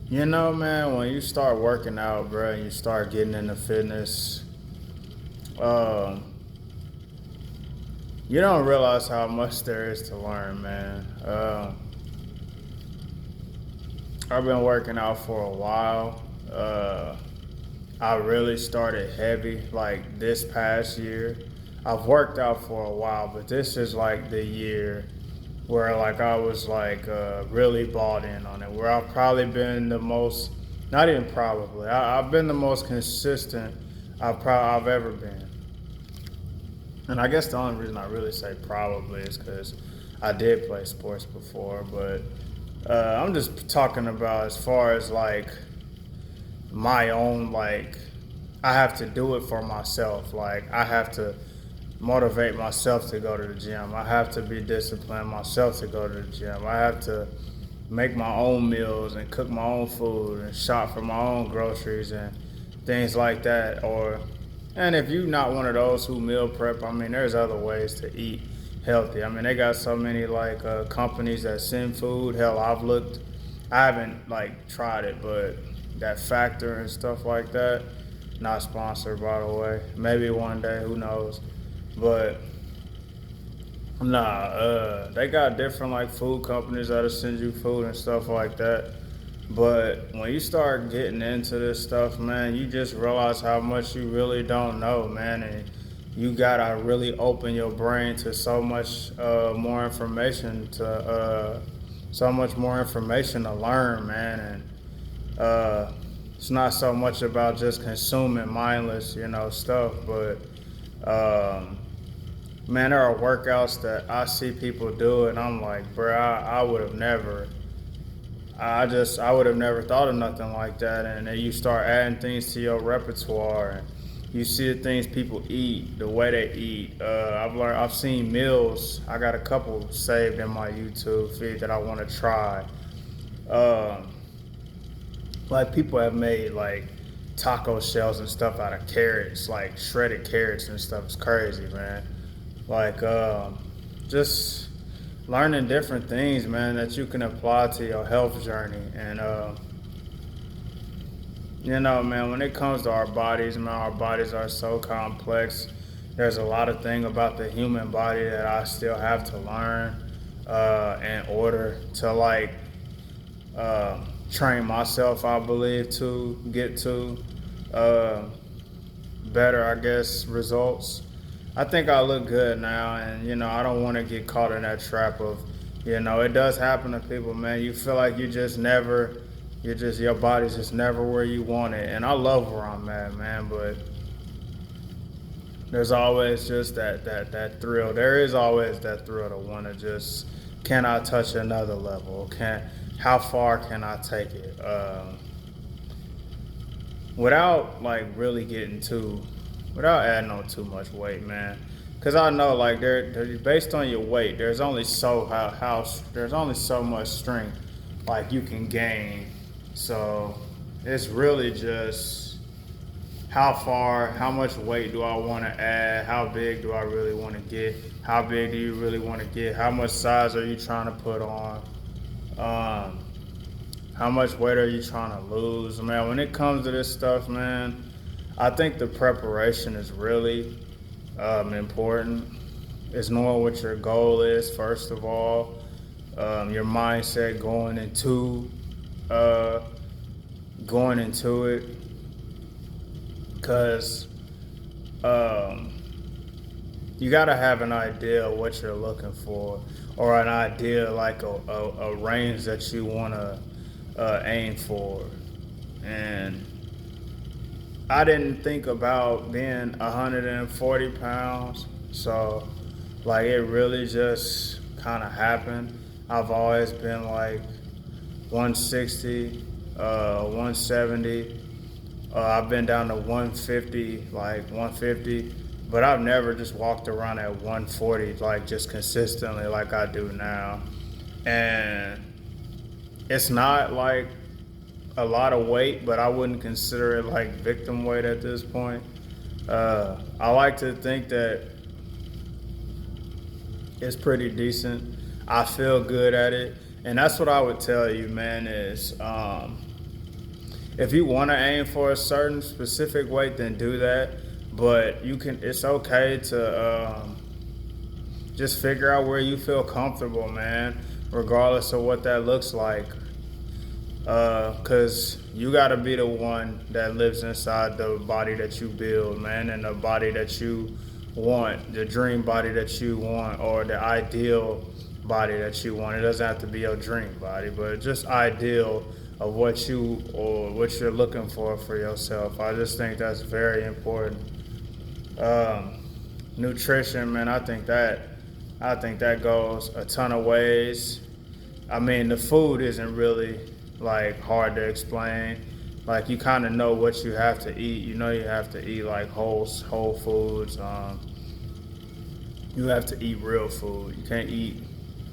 You know, man, when you start working out, bro, and you start getting into fitness, um, you don't realize how much there is to learn, man. I've been working out for a while. I really started heavy like this past year. I've worked out for a while, but this is like the year where like I was like really bought in on it. Where I've probably been the most, not even probably, I've been the most consistent I've ever been. And I guess the only reason I really say probably is because I did play sports before, but I'm just talking about as far as like my own, like I have to do it for myself. Like I have to motivate myself to go to the gym. I have to be disciplined myself to go to the gym. I have to make my own meals and cook my own food and shop for my own groceries and things like that. And if you're not one of those who meal prep, I mean, there's other ways to eat healthy. I mean, they got so many like companies that send food. Hell, I haven't like tried it, but that Factor and stuff like that, not sponsored by the way. Maybe one day, who knows? But nah, they got different like food companies that'll send you food and stuff like that. But when you start getting into this stuff, man, you just realize how much you really don't know, man, and you gotta really open your brain to more information so much more information to learn, man, and it's not so much about just consuming mindless, stuff, but um, man, there are workouts that I see people do, and I'm like, bro, I would have never. I would have never thought of nothing like that. And then you start adding things to your repertoire, and you see the things people eat, the way they eat. I've seen meals. I got a couple saved in my YouTube feed that I want to try. Um, like people have made like taco shells and stuff out of carrots, like shredded carrots and stuff. It's crazy, man. Like just learning different things, man, that you can apply to your health journey. And man, when it comes to our bodies, man, our bodies are so complex. There's a lot of things about the human body that I still have to learn in order to like train myself, I believe, to get to uh, better, I guess, results. I think I look good now, and I don't want to get caught in that trap of, it does happen to people, man. You feel like your body's just never where you want it, and I love where I'm at, man. But there's always just that thrill. There is always that thrill to want to just, can I touch another level? How far can I take it? Without like really getting too without adding on too much weight, man. Cause I know like based on your weight, there's only there's only so much strength like you can gain. So it's really just how much weight do I want to add? How big do I really want to get? How big do you really want to get? How much size are you trying to put on? Um, how much weight are you trying to lose? Man, when it comes to this stuff, man, I think the preparation is really important. Is knowing what your goal is, first of all. Your mindset uh, going into it. Because um, you got to have an idea of what you're looking for, or an idea like a range that you want to aim for. And I didn't think about being 140 pounds, so like it really just kind of happened. I've always been like 160, 170. I've been down to 150, like 150, but I've never just walked around at 140 like just consistently like I do now. And it's not like a lot of weight, but I wouldn't consider it like victim weight at this point. I like to think that it's pretty decent. I feel good at it, and that's what I would tell you, man. Is If you want to aim for a certain specific weight, then do that. But it's okay to just figure out where you feel comfortable, man, regardless of what that looks like. Cause you gotta be the one that lives inside the body that you build, man, and the body that you want, the dream body that you want, or the ideal body that you want. It doesn't have to be your dream body, but just ideal of what you're looking for yourself. I just think that's very important. Nutrition, man, I think that goes a ton of ways. I mean, the food isn't really like hard to explain. Like you kind of know what you have to eat. You know you have to eat like whole foods. You have to eat real food. You can't eat.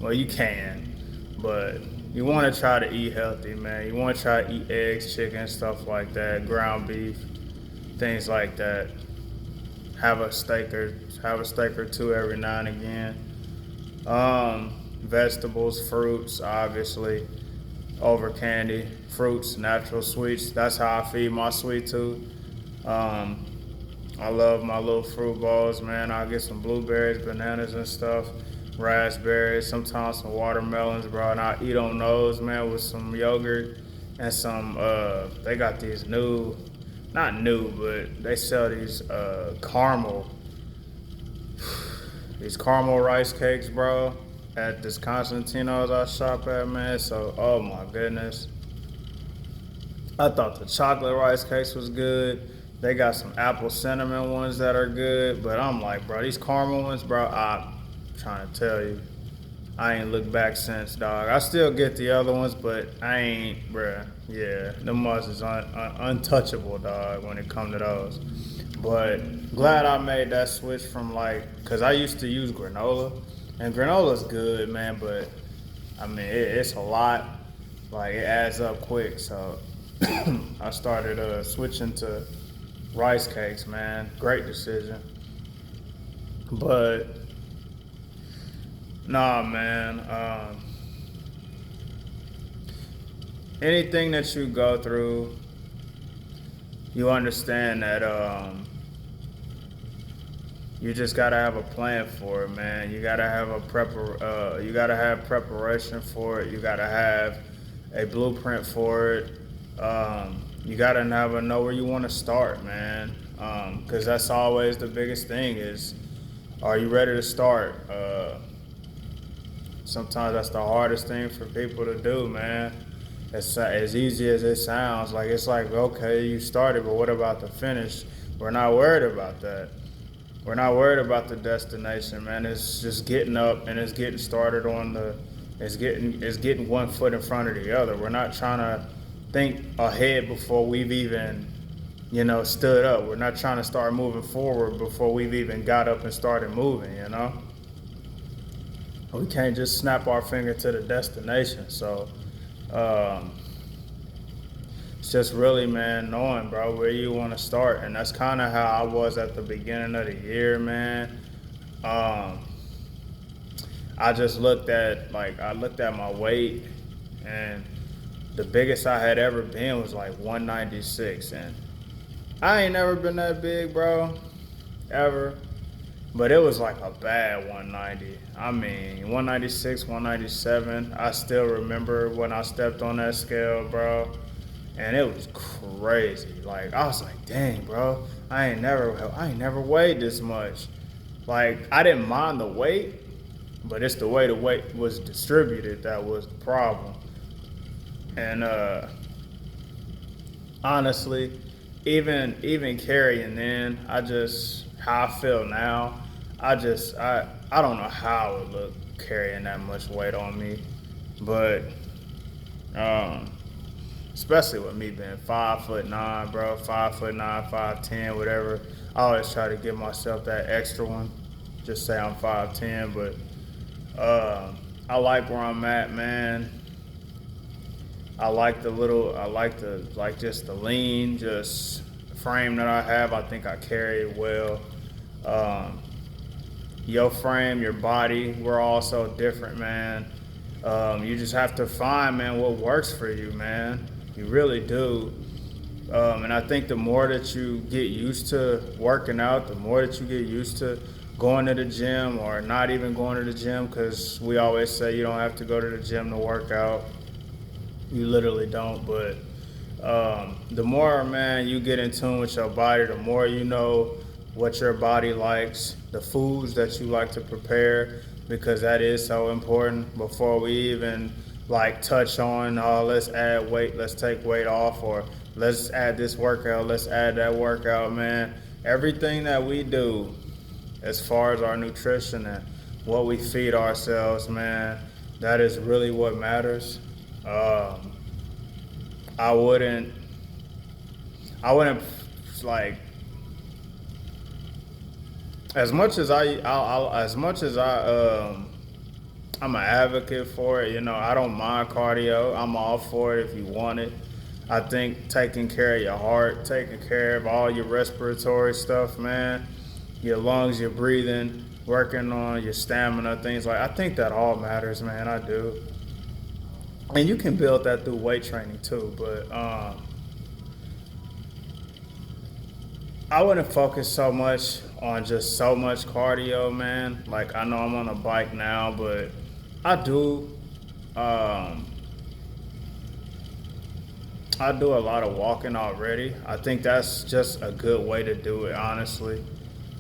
Well, you can, but you want to try to eat healthy, man. You want to try to eat eggs, chicken, stuff like that, ground beef, things like that. Have a steak or two every now and again. Vegetables, fruits, obviously, over candy, fruits, natural sweets. That's how I feed my sweet tooth. I love my little fruit bowls, man. I'll get some blueberries, bananas and stuff, raspberries, sometimes some watermelons, bro. And I eat on those, man, with some yogurt and some, they got these not new, but they sell these these caramel rice cakes, bro, at this Constantino's I shop at, man. So, oh my goodness. I thought the chocolate rice cakes was good. They got some apple cinnamon ones that are good, but I'm like, bro, these caramel ones, bro, I'm trying to tell you, I ain't looked back since, dog. I still get the other ones, but I ain't, bruh. Yeah, them ones is untouchable, dog, when it come to those. But glad I made that switch from cause I used to use granola, and granola's good, man, but I mean, it's a lot. Like, it adds up quick, so I started switching to rice cakes, man. Great decision. But nah, man. Anything that you go through, you understand that you just gotta have a plan for it, man. You gotta have you gotta have preparation for it. You gotta have a blueprint for it. You gotta know where you want to start, man. Because that's always the biggest thing is, are you ready to start? Sometimes that's the hardest thing for people to do, man. It's as easy as it sounds. It's like, okay, you started, but what about the finish? We're not worried about that. We're not worried about the destination, man. It's just getting up and it's getting started it's getting one foot in front of the other. We're not trying to think ahead before we've even, stood up. We're not trying to start moving forward before we've even got up and started moving, We can't just snap our finger to the destination. So, it's just really, man, knowing, bro, where you want to start. And that's kind of how I was at the beginning of the year, man. I just looked at my weight, and the biggest I had ever been was 196. And I ain't never been that big, bro, ever. But it was a bad 190. I mean, 196, 197. I still remember when I stepped on that scale, bro. And it was crazy. I was like, dang, bro, I ain't never weighed this much. I didn't mind the weight, but it's the way the weight was distributed that was the problem. And honestly, even carrying in, how I feel now, I don't know how it would look carrying that much weight on me, but especially with me being 5'9", bro, 5'9", 5'10", whatever. I always try to give myself that extra one. Just say I'm 5'10", but I like where I'm at, man. I like just the lean, just frame that I have. I think I carry it well. Your frame, your body, we're all so different, man. You just have to find, man, what works for you, man. You really do. And I think the more that you get used to working out, the more that you get used to going to the gym or not even going to the gym, because we always say you don't have to go to the gym to work out. You literally don't. But the more, man, you get in tune with your body, the more you know what your body likes, the foods that you like to prepare, because that is so important before we even like touch on, oh, let's add weight, let's take weight off, or let's add this workout, let's add that workout, man. Everything that we do as far as our nutrition and what we feed ourselves, man, that is really what matters. Um, I wouldn't, I wouldn't like as much as as much as I'm an advocate for it. You know, I don't mind cardio. I'm all for it if you want it. I think taking care of your heart, taking care of all your respiratory stuff, man, your lungs, your breathing, working on your stamina, things like, I think that all matters, man. I do. And you can build that through weight training too, but I wouldn't focus so much on just so much cardio, man. Like, I know I'm on a bike now, but I do um, I do a lot of walking already. I think that's just a good way to do it, honestly.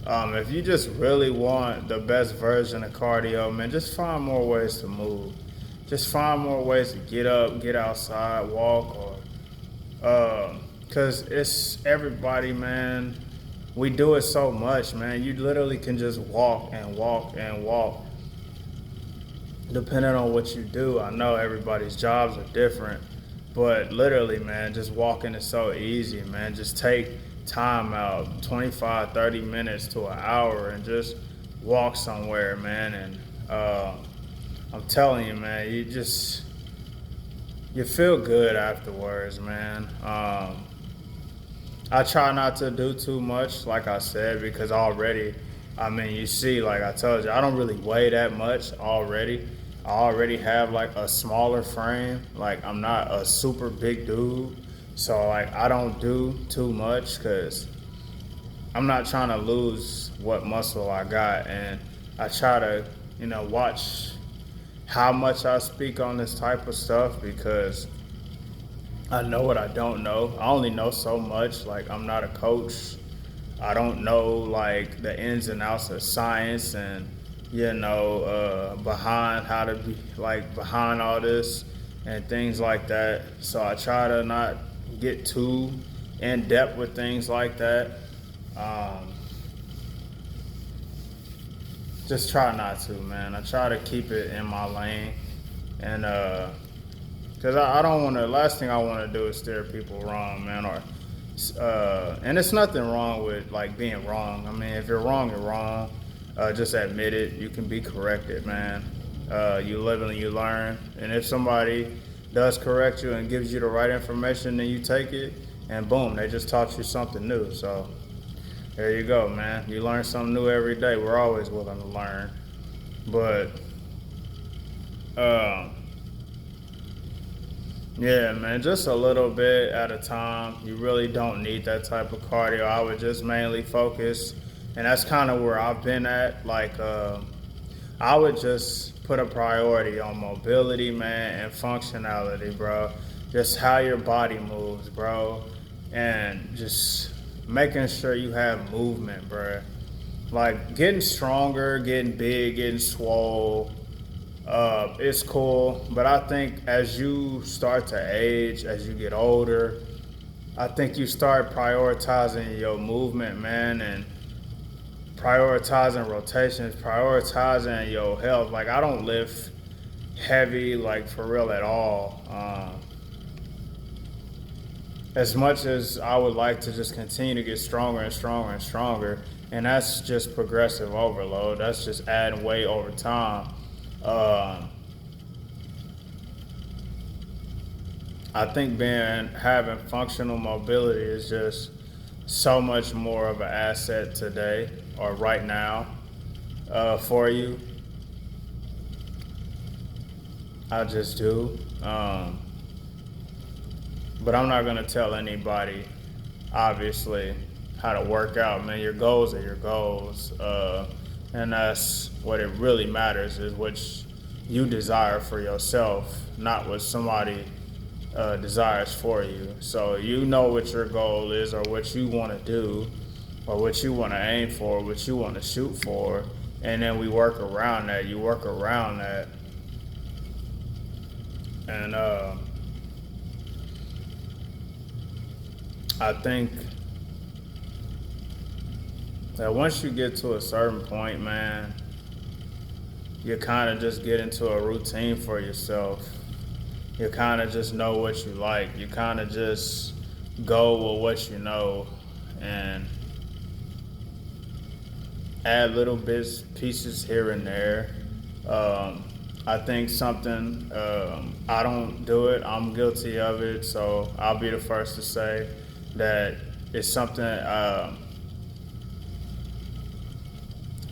If you just really want the best version of cardio, man, just find more ways to move. Just find more ways to get up, get outside, walk, or because it's everybody, man. We do it so much, man. You literally can just walk and walk and walk, depending on what you do. I know everybody's jobs are different, but literally, man, just walking is so easy, man. Just take time out, 25, 30 minutes to an hour, and just walk somewhere, man. And I'm telling you, man, you feel good afterwards, man. I try not to do too much, like I said, because already, I mean, you see, like I told you, I don't really weigh that much already. I already have like a smaller frame. Like, I'm not a super big dude. So like, I don't do too much because I'm not trying to lose what muscle I got. And I try to, watch how much I speak on this type of stuff, because I know what I don't know. I only know so much. Like, I'm not a coach. I don't know like the ins and outs of science and behind how to be like behind all this and things like that. So I try to not get too in depth with things like that. Just try not to, man. I try to keep it in my lane, and because I don't want to. Last thing I want to do is steer people wrong, man. Or and it's nothing wrong with like being wrong. I mean, if you're wrong, you're wrong. Just admit it. You can be corrected, man. You live and you learn. And if somebody does correct you and gives you the right information, then you take it, and boom, they just taught you something new. So there you go, man. You learn something new every day. We're always willing to learn. But yeah, man, just a little bit at a time. You really don't need that type of cardio. I would just mainly focus, and that's kind of where I've been at. Like, I would just put a priority on mobility, man, and functionality, bro. Just how your body moves, bro, and just making sure you have movement, bro. Like, getting stronger, getting big, getting swole, it's cool, but I think as you start to age, as you get older, I think you start prioritizing your movement, man, and prioritizing rotations, prioritizing your health. Like, I don't lift heavy, like, for real at all. As much as I would like to just continue to get stronger and stronger and stronger, and that's just progressive overload. That's just adding weight over time. I think having functional mobility is just so much more of an asset today or right now for you. I just do. But I'm not gonna tell anybody obviously how to work out, man. Your goals are your goals, and that's what it really matters is what you desire for yourself, not what somebody desires for you. So you know what your goal is, or what you want to do, or what you want to aim for, what you want to shoot for, and then we work around that. You work around that, and I think that once you get to a certain point, man, you kind of just get into a routine for yourself. You kind of just know what you like. You kind of just go with what you know and add little bits, pieces here and there. I think something, I don't do it, I'm guilty of it, so I'll be the first to say that it's something,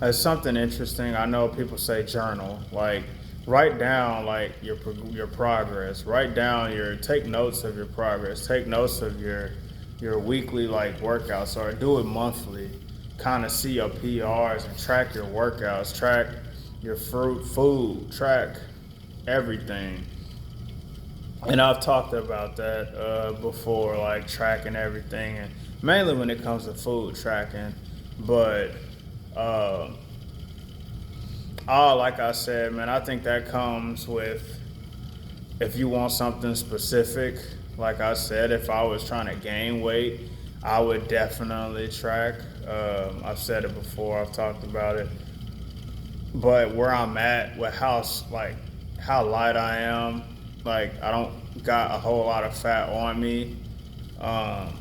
it's something interesting. I know people say journal, like write down like your progress. Write down take notes of your progress. Take notes of your weekly like workouts, or do it monthly. Kind of see your PRs and track your workouts. Track your food. Track everything. And I've talked about that before, like tracking everything, and mainly when it comes to food tracking, but. Like I said, man, I think that comes with if you want something specific. Like I said, if I was trying to gain weight, I would definitely track. I've said it before, I've talked about it. But where I'm at with how light I am, like I don't got a whole lot of fat on me. Um,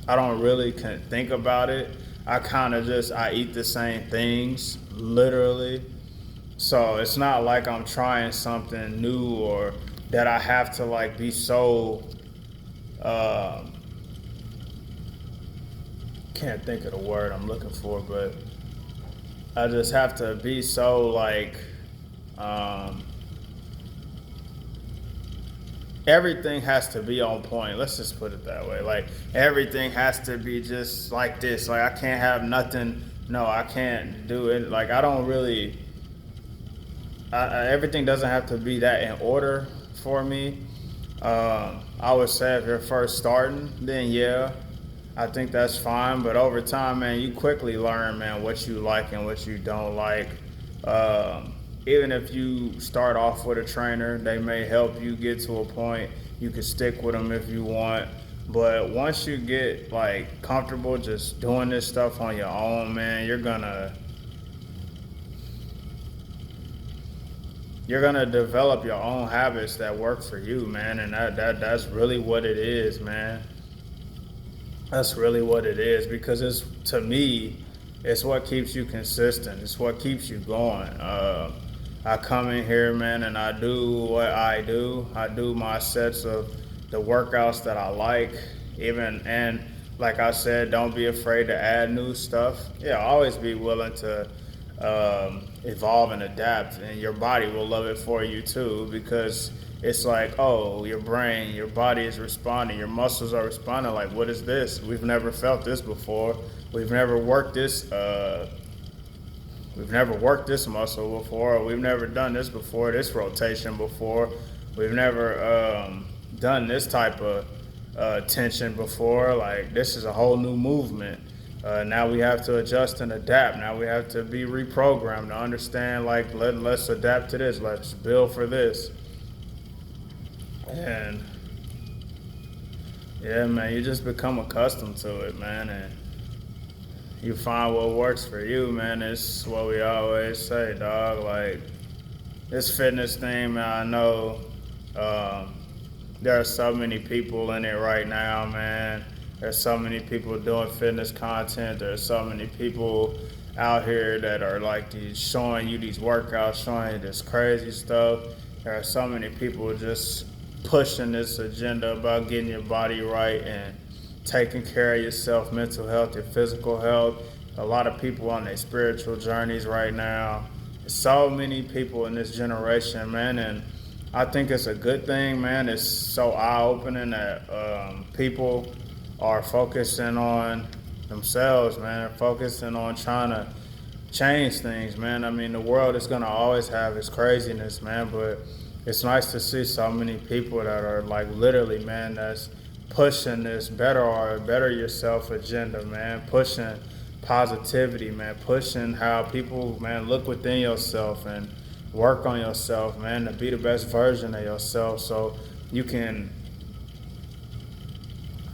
I don't really can think about it. I eat the same things, literally. So it's not like I'm trying something new or that I have to like be so, can't think of the word I'm looking for, but I just have to be so like, um, everything has to be on point. Let's just put it that way. Like everything has to be just like this. Like I can't have nothing. No, I can't do it. Like I don't really. Everything doesn't have to be that in order for me. I would say if you're first starting, then yeah, I think that's fine. But over time, man, you quickly learn, man, what you like and what you don't like. Even if you start off with a trainer, they may help you get to a point. You can stick with them if you want. But once you get like comfortable just doing this stuff on your own, man, you're gonna develop your own habits that work for you, man. And that's really what it is, man. That's really what it is, because to me, it's what keeps you consistent. It's what keeps you going. I come in here, man, and I do what I do. I do my sets of the workouts that I like, and like I said, don't be afraid to add new stuff. Yeah, always be willing to evolve and adapt, and your body will love it for you too, because it's like, oh, your brain, your body is responding, your muscles are responding. Like, what is this? We've never felt this before. We've never worked this. We've never worked this muscle before. We've never done this before. This rotation before. We've never done this type of tension before. Like, this is a whole new movement. Now we have to adjust and adapt. Now we have to be reprogrammed to understand, like, let's adapt to this. Let's build for this. And yeah, man, you just become accustomed to it, man. And you find what works for you, man. It's what we always say, dog. Like, this fitness thing, man, I know there are so many people in it right now, man. There's so many people doing fitness content. There's so many people out here that are like showing you these workouts, showing you this crazy stuff. There are so many people just pushing this agenda about getting your body right and taking care of yourself, mental health, your physical health. A lot of people on their spiritual journeys right now. So many people in this generation, man, and I think it's a good thing, man. It's so eye-opening that people are focusing on themselves, man, focusing on trying to change things, man. I mean, the world is gonna always have its craziness, man, but it's nice to see so many people that are like literally, man, that's pushing this better yourself agenda, man, pushing positivity, man, pushing how people, man, look within yourself and work on yourself, man, to be the best version of yourself so you can.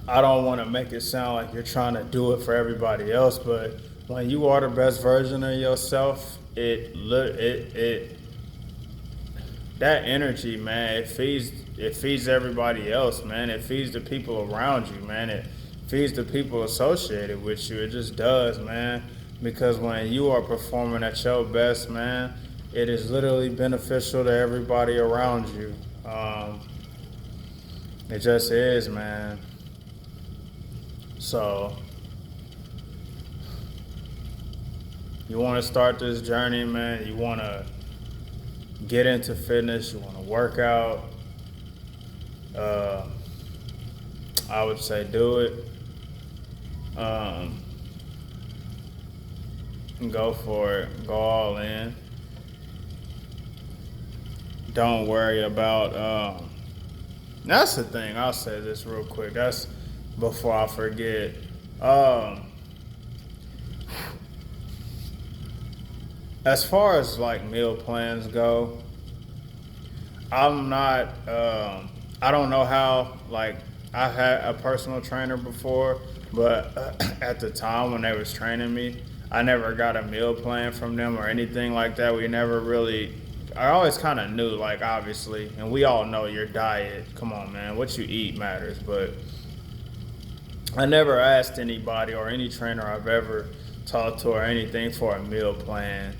I don't want to make it sound like you're trying to do it for everybody else, but when you are the best version of yourself, that energy, man, it feeds everybody else, man. It feeds the people around you, man. It feeds the people associated with you. It just does, man. Because when you are performing at your best, man, it is literally beneficial to everybody around you. It just is, man. So you want to start this journey, man. You want to get into fitness. You want to work out. I would say do it. Go for it. Go all in. Don't worry about. That's the thing. I'll say this real quick. That's before I forget. As far as like meal plans go, I'm not. I don't know how. Like I had a personal trainer before, but at the time when they was training me, I never got a meal plan from them or anything like that. We never really. I always kind of knew, like obviously, and we all know your diet. Come on, man, what you eat matters, but I never asked anybody or any trainer I've ever talked to or anything for a meal plan.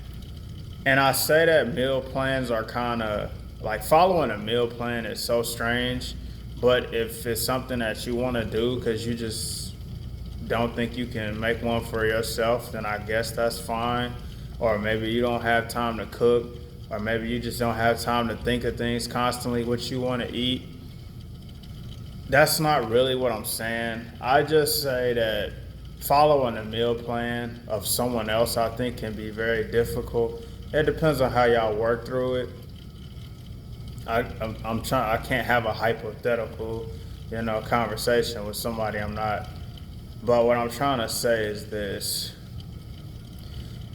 And I say that meal plans are kind of like following a meal plan is so strange, but if it's something that you want to do because you just don't think you can make one for yourself, then I guess that's fine. Or maybe you don't have time to cook, or maybe you just don't have time to think of things constantly what you want to eat. That's not really what I'm saying. I just say that following a meal plan of someone else, I think, can be very difficult. It depends on how y'all work through it. I'm trying. I can't have a hypothetical, conversation with somebody I'm not. But what I'm trying to say is this: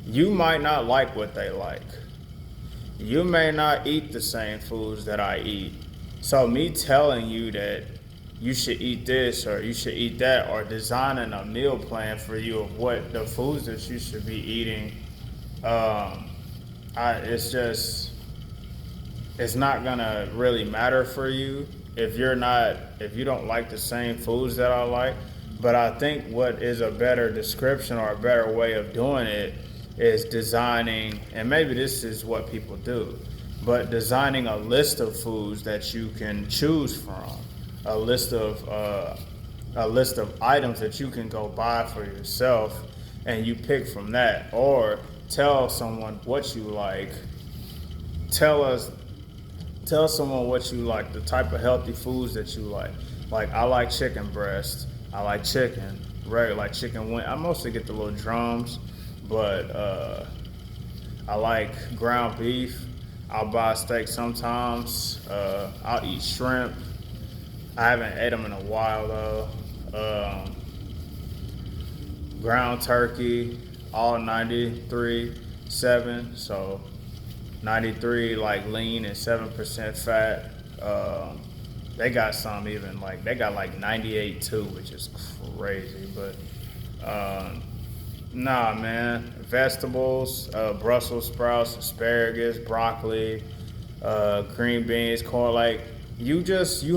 you might not like what they like. You may not eat the same foods that I eat. So me telling you that you should eat this or you should eat that, or designing a meal plan for you of what the foods that you should be eating, it's not gonna really matter for you if you don't like the same foods that I like. But I think what is a better description or a better way of doing it is designing, and maybe this is what people do, but designing a list of foods that you can choose from, a list of items that you can go buy for yourself, and you pick from that, or tell someone what you like. Tell someone what you like, the type of healthy foods that you like. Like I like chicken breast. I like chicken, like chicken wing. I mostly get the little drums, but I like ground beef. I'll buy steak sometimes. I'll eat shrimp. I haven't ate them in a while though. Ground turkey, all 93.7. So 93 like lean and 7% fat. They got some even like they got like 98 too, which is crazy. But nah, man. Vegetables, Brussels sprouts, asparagus, broccoli, green beans, corn. Like you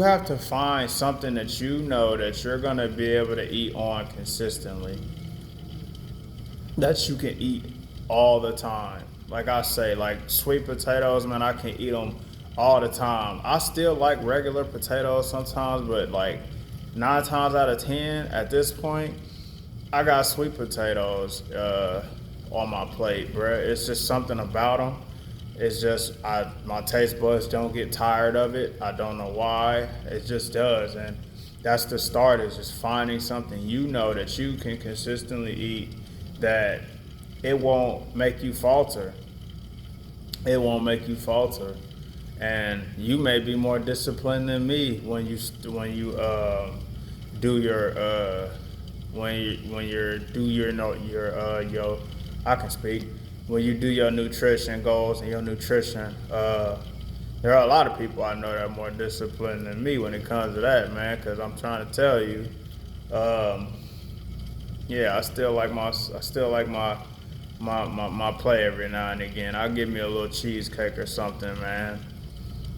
have to find something that you know that you're gonna be able to eat on consistently, that you can eat all the time. Like I say, like sweet potatoes, man, I can eat them all the time. I still like regular potatoes sometimes, but like 9 times out of 10 at this point, I got sweet potatoes on my plate, bruh. It's just something about them. It's just my taste buds don't get tired of it. I don't know why. It just does, and That's the start, is just finding something you know that you can consistently eat, that it won't make you falter. It won't make you falter. And you may be more disciplined than me when you do your when you're do your no your yo I can speak, when you do your nutrition goals and your nutrition. There are a lot of people I know that are more disciplined than me when it comes to that, man. Because I'm trying to tell you, um, yeah, I still like my play every now and again. I'll give me a little cheesecake or something, man.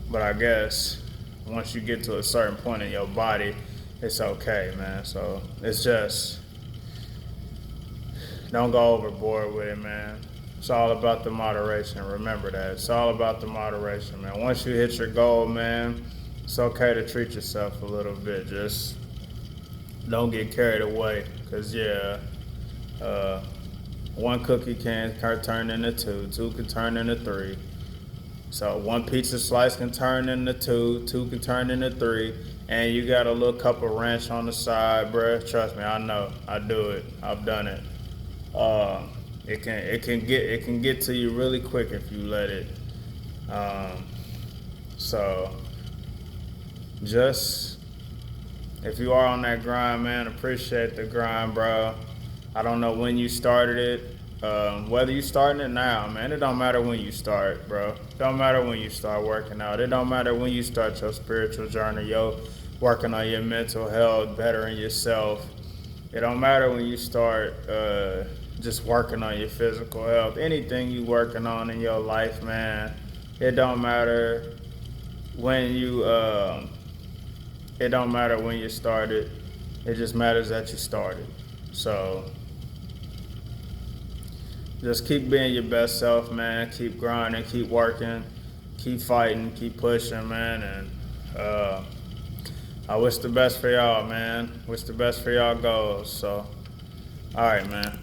But I guess once you get to a certain point in your body, it's okay, man. So it's just, don't go overboard with it, man. It's all about the moderation. Remember that. It's all about the moderation, man. Once you hit your goal, man, it's okay to treat yourself a little bit. Just don't get carried away. Because, yeah, uh, one cookie can turn into two, two can turn into three. So one pizza slice can turn into two, two can turn into three, and you got a little cup of ranch on the side, bruh. Trust me, I know. I do it. I've done it. Uh, it can get to you really quick if you let it. Um, so just, if you are on that grind, man, appreciate the grind, bro. I don't know when you started it. Whether you starting it now, man, it don't matter when you start, bro. It don't matter when you start working out. It don't matter when you start your spiritual journey, working on your mental health, bettering yourself. It don't matter when you start just working on your physical health. Anything you working on in your life, man, it don't matter when you it don't matter when you started. It just matters that you started. So just keep being your best self, man. Keep grinding, keep working, keep fighting, keep pushing, man. And I wish the best for y'all, man. Wish the best for y'all goals. So, all right, man.